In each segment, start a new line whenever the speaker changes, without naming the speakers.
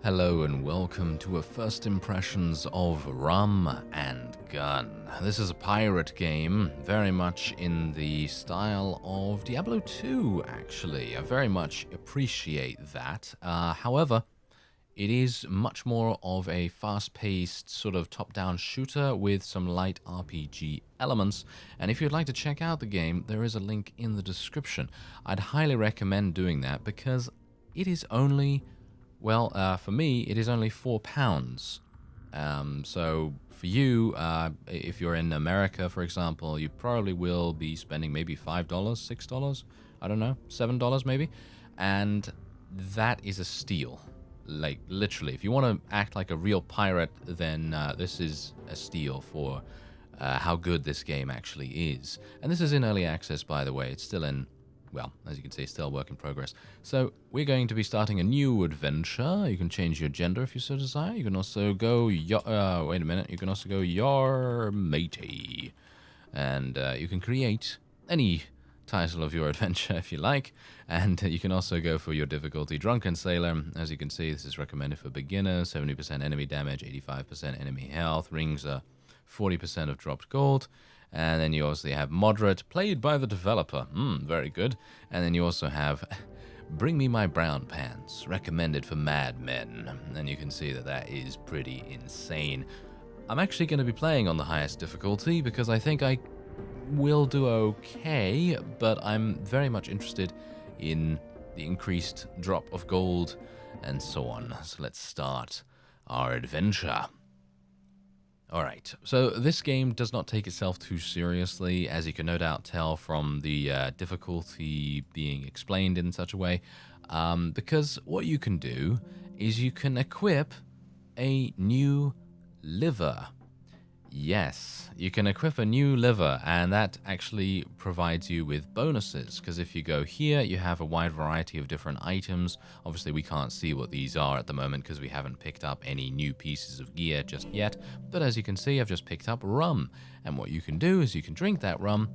Hello and welcome to a first impressions of Rum Gun. This is a pirate game, very much in the style of Diablo 2, actually. I very much appreciate that. However, it is much more of a fast-paced sort of top-down shooter with some light RPG elements. And if you'd like to check out the game, there is a link in the description. I'd highly recommend doing that because it is only... Well, for me, it is only £4. So for you, if you're in America, for example, you probably will be spending maybe $5, $6, I don't know, $7 maybe. And that is a steal. Like, literally, if you want to act like a real pirate, then this is a steal for how good this game actually is. And this is in early access, by the way. It's still in... Well, as you can see, still work in progress. So we're going to be starting a new adventure. You can change your gender if you so desire. You can also go... wait a minute. You can also go your matey. And you can create any title of your adventure if you like. And you can also go for your difficulty Drunken Sailor. As you can see, this is recommended for beginners. 70% enemy damage, 85% enemy health. Rings are 40% of dropped gold. And then you also have Moderate, played by the developer. Very good. And then you also have Bring Me My Brown Pants, recommended for madmen. And you can see that that is pretty insane. I'm actually going to be playing on the highest difficulty because I think I will do okay, but I'm very much interested in the increased drop of gold and so on. So let's start our adventure. Alright, so this game does not take itself too seriously, as you can no doubt tell from the difficulty being explained in such a way, because what you can do is you can equip a new liver. Yes, you can equip a new liver, and that actually provides you with bonuses, because if you go here, you have a wide variety of different items. Obviously, we can't see what these are at the moment, because we haven't picked up any new pieces of gear just yet, but as you can see, I've just picked up rum, and what you can do is you can drink that rum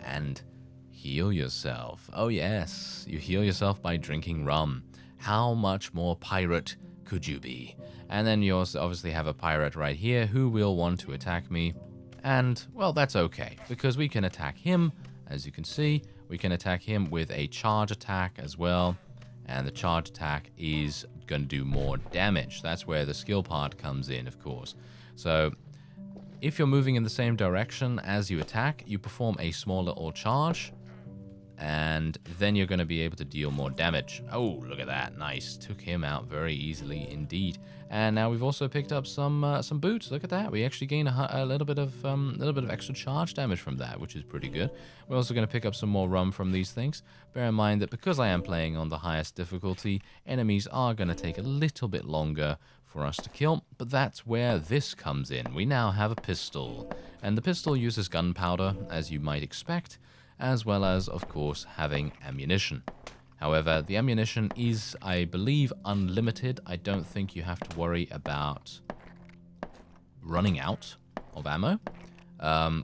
and heal yourself. Oh yes, you heal yourself by drinking rum. How much more pirate could you be? And then you also obviously have a pirate right here who will want to attack me. And, well, that's okay, because we can attack him, as you can see. We can attack him with a charge attack as well. And the charge attack is going to do more damage. That's where the skill part comes in, of course. So, if you're moving in the same direction as you attack, you perform a small little charge. And then you're going to be able to deal more damage. Oh, look at that. Nice. Took him out very easily indeed. And now we've also picked up some boots. Look at that. We actually gain a little bit of extra charge damage from that, which is pretty good. We're also going to pick up some more rum from these things. Bear in mind that because I am playing on the highest difficulty, enemies are going to take a little bit longer for us to kill, but that's where this comes in. We now have a pistol, and the pistol uses gunpowder, as you might expect, as well as, of course, having ammunition. However, the ammunition is, I believe, unlimited. I don't think you have to worry about running out of ammo.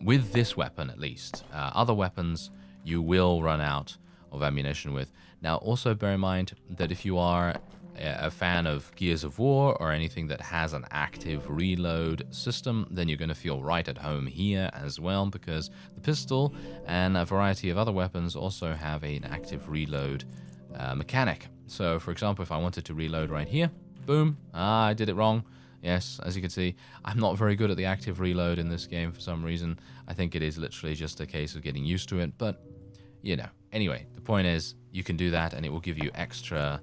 With this weapon, at least. Other weapons, you will run out of ammunition with. Now, also bear in mind that if you are a fan of Gears of War or anything that has an active reload system, then you're going to feel right at home here as well, because the pistol and a variety of other weapons also have an active reload mechanic. So, for example, if I wanted to reload right here, boom, I did it wrong. Yes, as you can see, I'm not very good at the active reload in this game for some reason. I think it is literally just a case of getting used to it, but, you know. Anyway, the point is, you can do that, and it will give you extra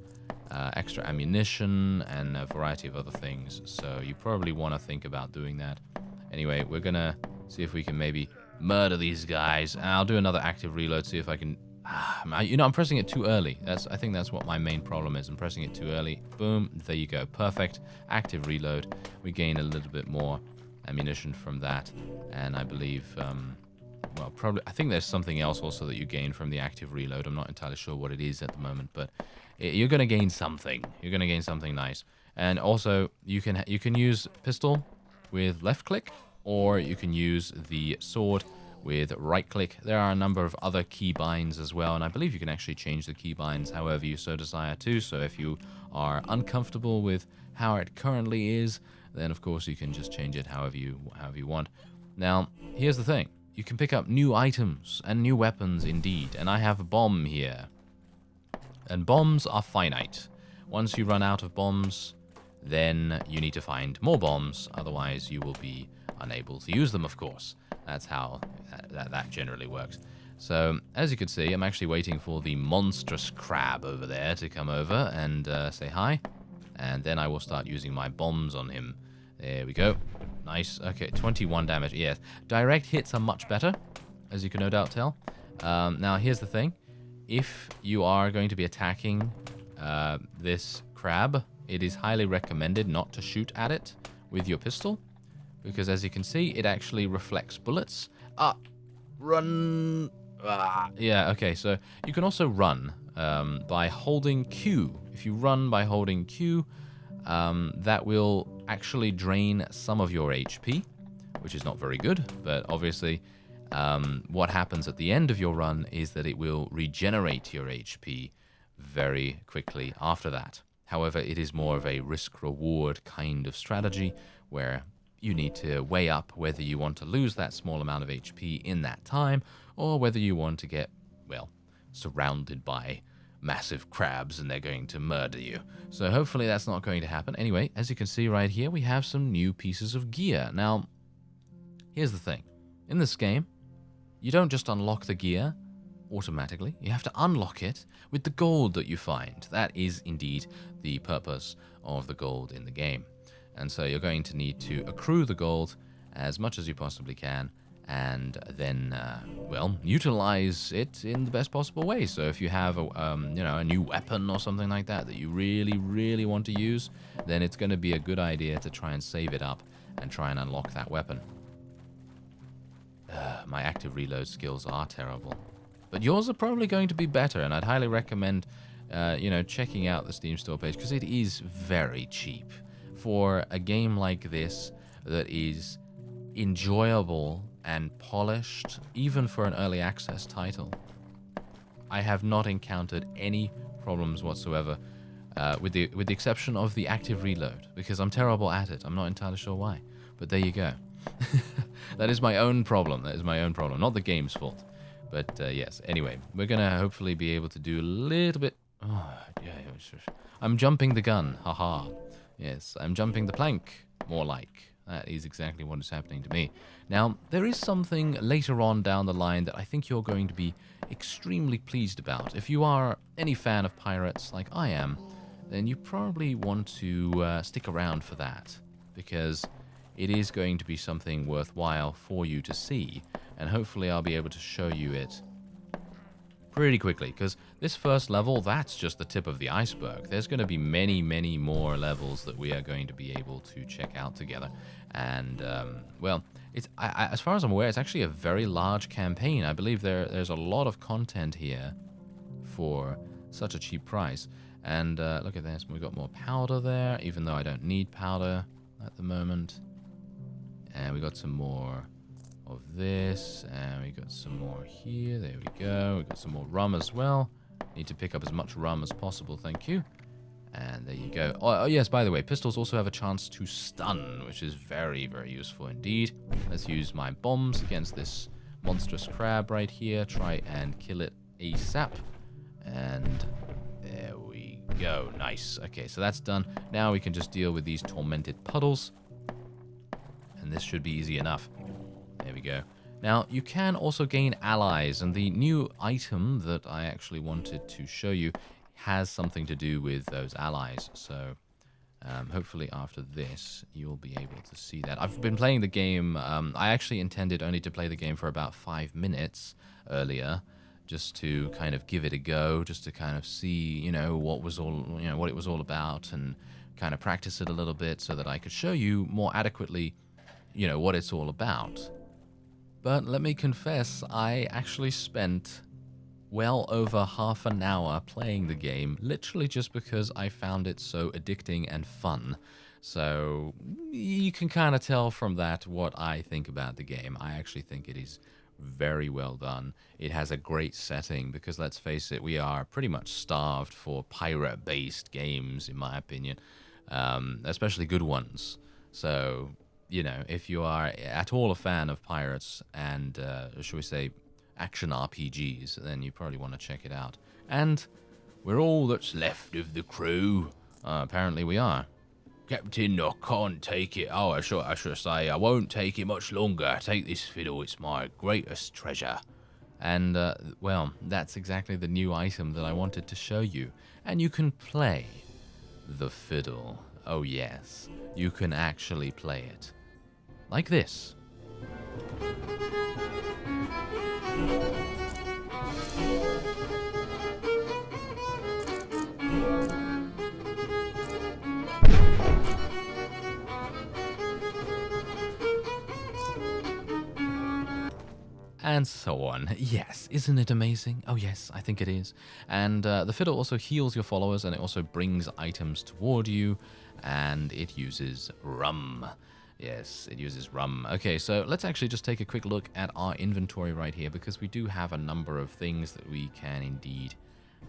ammunition and a variety of other things, so you probably want to think about doing that. Anyway, we're gonna see if we can maybe murder these guys. I'll do another active reload, see if I can... I'm pressing it too early. I think that's what my main problem is. I'm pressing it too early. Boom, there you go. Perfect. Active reload. We gain a little bit more ammunition from that, and I believe... well, probably... I think there's something else also that you gain from the active reload. I'm not entirely sure what it is at the moment, but... You're going to gain something. You're going to gain something nice. And also, you can use pistol with left click, or you can use the sword with right-click. There are a number of other keybinds as well, and I believe you can actually change the keybinds however you so desire to. So if you are uncomfortable with how it currently is, then of course you can just change it however you want. Now, here's the thing. You can pick up new items and new weapons indeed, and I have a bomb here. And bombs are finite. Once you run out of bombs, then you need to find more bombs, otherwise you will be unable to use them, of course. That's how that generally works. So, as you can see, I'm actually waiting for the monstrous crab over there to come over and say hi. And then I will start using my bombs on him. There we go. Nice. Okay, 21 damage. Yes. Direct hits are much better, as you can no doubt tell. Now, here's the thing. If you are going to be attacking this crab, it is highly recommended not to shoot at it with your pistol, because as you can see, it actually reflects bullets. Run. Yeah, okay, so you can also run by holding Q. If you run by holding Q, that will actually drain some of your HP, which is not very good, but obviously what happens at the end of your run is that it will regenerate your HP very quickly after that. However, it is more of a risk-reward kind of strategy where you need to weigh up whether you want to lose that small amount of HP in that time, or whether you want to get, well, surrounded by massive crabs and they're going to murder you. So hopefully that's not going to happen. Anyway, as you can see right here, we have some new pieces of gear. Now, here's the thing. In this game, you don't just unlock the gear automatically. You have to unlock it with the gold that you find. That is indeed the purpose of the gold in the game. And so you're going to need to accrue the gold as much as you possibly can, and then, well, utilize it in the best possible way. So if you have a new weapon or something like that that you really, really want to use, then it's going to be a good idea to try and save it up and try and unlock that weapon. My active reload skills are terrible, but yours are probably going to be better, and I'd highly recommend, checking out the Steam store page, because it is very cheap for a game like this that is enjoyable and polished, even for an early access title. I have not encountered any problems whatsoever, with the exception of the active reload, because I'm terrible at it. I'm not entirely sure why, but there you go. That is my own problem. That is my own problem, not the game's fault. But yes, anyway, we're gonna hopefully be able to do a little bit. Oh, yeah, I'm jumping the gun. Haha. Yes, I'm jumping the plank. More like. That is exactly what is happening to me. Now, there is something later on down the line that I think you're going to be extremely pleased about. If you are any fan of pirates like I am, then you probably want to stick around for that, because it is going to be something worthwhile for you to see, and hopefully I'll be able to show you it pretty quickly, because this first level, that's just the tip of the iceberg. There's going to be many, many more levels that we are going to be able to check out together. And, well, it's as far as I'm aware, it's actually a very large campaign. I believe there's a lot of content here for such a cheap price. And look at this, we've got more powder there, even though I don't need powder at the moment. And we got some more of this, and we got some more here. There we go. We got some more rum as well. Need to pick up as much rum as possible, thank you. And there you go. Oh yes, by the way, pistols also have a chance to stun, which is very, very useful indeed. Let's use my bombs against this monstrous crab right here. Try and kill it ASAP. And there we go. Nice. Okay, so that's done. Now we can just deal with these tormented puddles, and this should be easy enough. There we go. Now, you can also gain allies, and the new item that I actually wanted to show you has something to do with those allies. So, hopefully after this, you'll be able to see that. I've been playing the game. I actually intended only to play the game for about 5 minutes earlier, just to kind of give it a go, just to kind of see, what it was all about, and kind of practice it a little bit so that I could show you more adequately, what it's all about. But let me confess, I actually spent well over half an hour playing the game, literally just because I found it so addicting and fun. So you can kind of tell from that what I think about the game. I actually think it is very well done. It has a great setting because, let's face it, we are pretty much starved for pirate-based games, in my opinion, especially good ones. So, you know, if you are at all a fan of pirates and, shall we say, action RPGs, then you probably want to check it out. And we're all that's left of the crew. Apparently we are. Captain, I can't take it. Oh, I should say, I won't take it much longer. Take this fiddle, it's my greatest treasure. And, well, that's exactly the new item that I wanted to show you. And you can play the fiddle. Oh, yes. You can actually play it. Like this. And so on. Yes, isn't it amazing? Oh yes, I think it is. And the fiddle also heals your followers, and it also brings items toward you, and it uses rum. Yes, it uses rum. Okay, so let's actually just take a quick look at our inventory right here, because we do have a number of things that we can indeed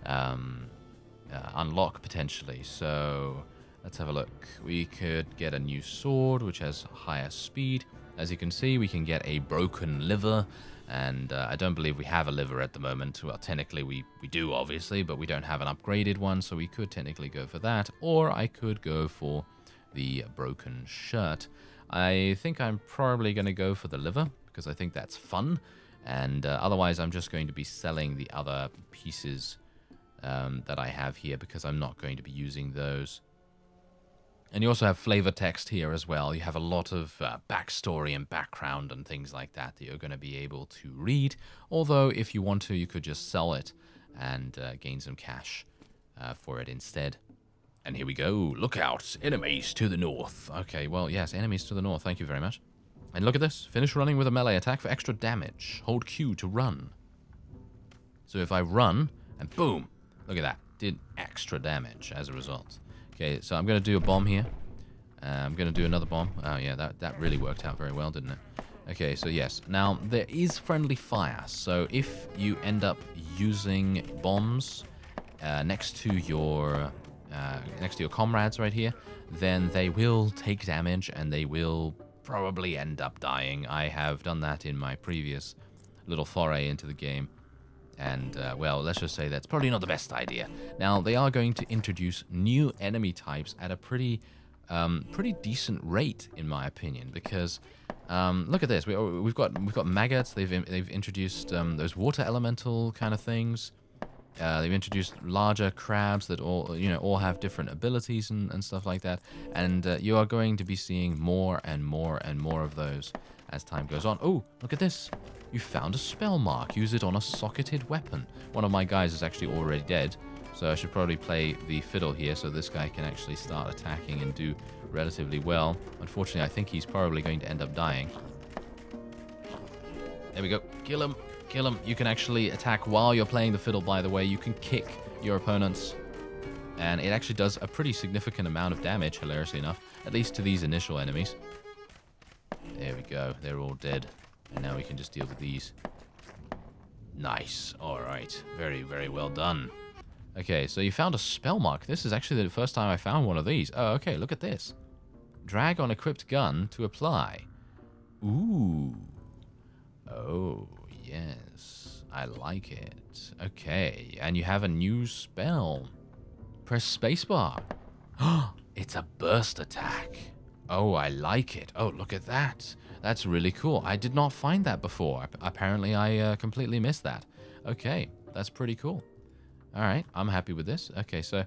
unlock potentially. So let's have a look. We could get a new sword, which has higher speed. As you can see, we can get a broken liver, and I don't believe we have a liver at the moment. Well, technically we do, obviously, but we don't have an upgraded one, so we could technically go for that, or I could go for the broken shirt. I think I'm probably going to go for the liver, because I think that's fun, and otherwise I'm just going to be selling the other pieces that I have here, because I'm not going to be using those. And you also have flavor text here as well. You have a lot of backstory and background and things like that that you're going to be able to read. Although, if you want to, you could just sell it and gain some cash for it instead. And here we go. Look out. Enemies to the north. Okay, well, yes, enemies to the north. Thank you very much. And look at this. Finish running with a melee attack for extra damage. Hold Q to run. So if I run, and boom, look at that. Did extra damage as a result. Okay, so I'm going to do a bomb here. I'm going to do another bomb. Oh, yeah, that really worked out very well, didn't it? Okay, so yes. Now, there is friendly fire. So if you end up using bombs next to your comrades right here, then they will take damage and they will probably end up dying. I have done that in my previous little foray into the game. And, well, let's just say that's probably not the best idea. Now, they are going to introduce new enemy types at a pretty decent rate, in my opinion, because look at this. We've got maggots. They've introduced those water elemental kind of things. They've introduced larger crabs that all have different abilities and stuff like that. And you are going to be seeing more and more and more of those as time goes on. Oh, look at this. You found a spell mark. Use it on a socketed weapon. One of my guys is actually already dead, so I should probably play the fiddle here so this guy can actually start attacking and do relatively well. Unfortunately, I think he's probably going to end up dying. There we go. Kill him. Kill him. You can actually attack while you're playing the fiddle, by the way. You can kick your opponents, and it actually does a pretty significant amount of damage, hilariously enough, at least to these initial enemies. There we go. They're all dead. And now we can just deal with these. Nice. Alright. Very, very well done. Okay, so you found a spell mark. This is actually the first time I found one of these. Oh, okay, look at this. Drag on equipped gun to apply. Ooh. Oh, yes. I like it. Okay, and you have a new spell. Press spacebar. It's a burst attack. Oh, I like it. Oh, look at that. That's really cool. I did not find that before. Apparently, I completely missed that. Okay, that's pretty cool. All right, I'm happy with this. Okay, so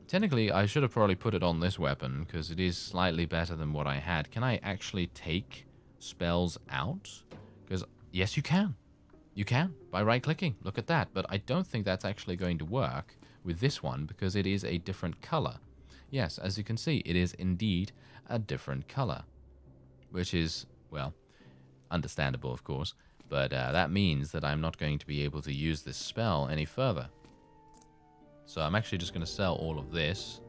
technically, I should have probably put it on this weapon because it is slightly better than what I had. Can I actually take spells out? Because, yes, you can. You can, by right-clicking. Look at that. But I don't think that's actually going to work with this one because it is a different color. Yes, as you can see, it is indeed a different color. Which is, well, understandable, of course, but that means that I'm not going to be able to use this spell any further. So I'm actually just going to sell all of this.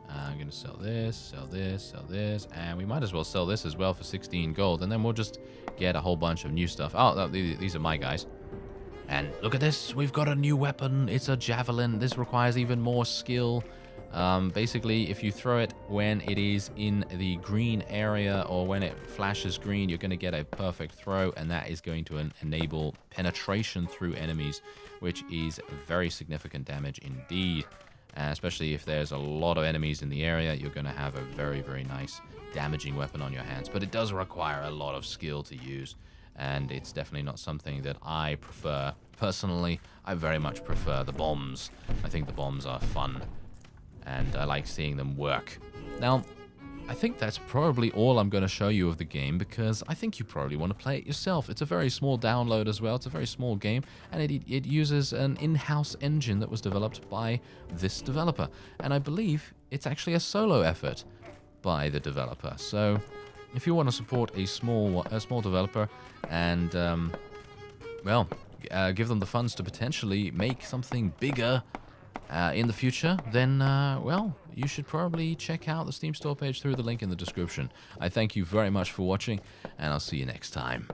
I'm going to sell this, sell this, sell this, and we might as well sell this as well for 16 gold, and then we'll just get a whole bunch of new stuff. Oh, no, these are my guys. And look at this, we've got a new weapon. It's a Javelin. This requires even more skill. Basically, if you throw it when it is in the green area or when it flashes green, you're going to get a perfect throw, and that is going to enable penetration through enemies, which is very significant damage indeed. Especially if there's a lot of enemies in the area, you're going to have a very, very nice damaging weapon on your hands. But it does require a lot of skill to use, and it's definitely not something that I prefer. Personally, I very much prefer the bombs. I think the bombs are fun, and I like seeing them work. Now, I think that's probably all I'm going to show you of the game, because I think you probably want to play it yourself. It's a very small download as well. It's a very small game, and it uses an in-house engine that was developed by this developer. And I believe it's actually a solo effort by the developer. So if you want to support a small developer and, well, give them the funds to potentially make something bigger in the future, then, well, you should probably check out the Steam store page through the link in the description. I thank you very much for watching, and I'll see you next time.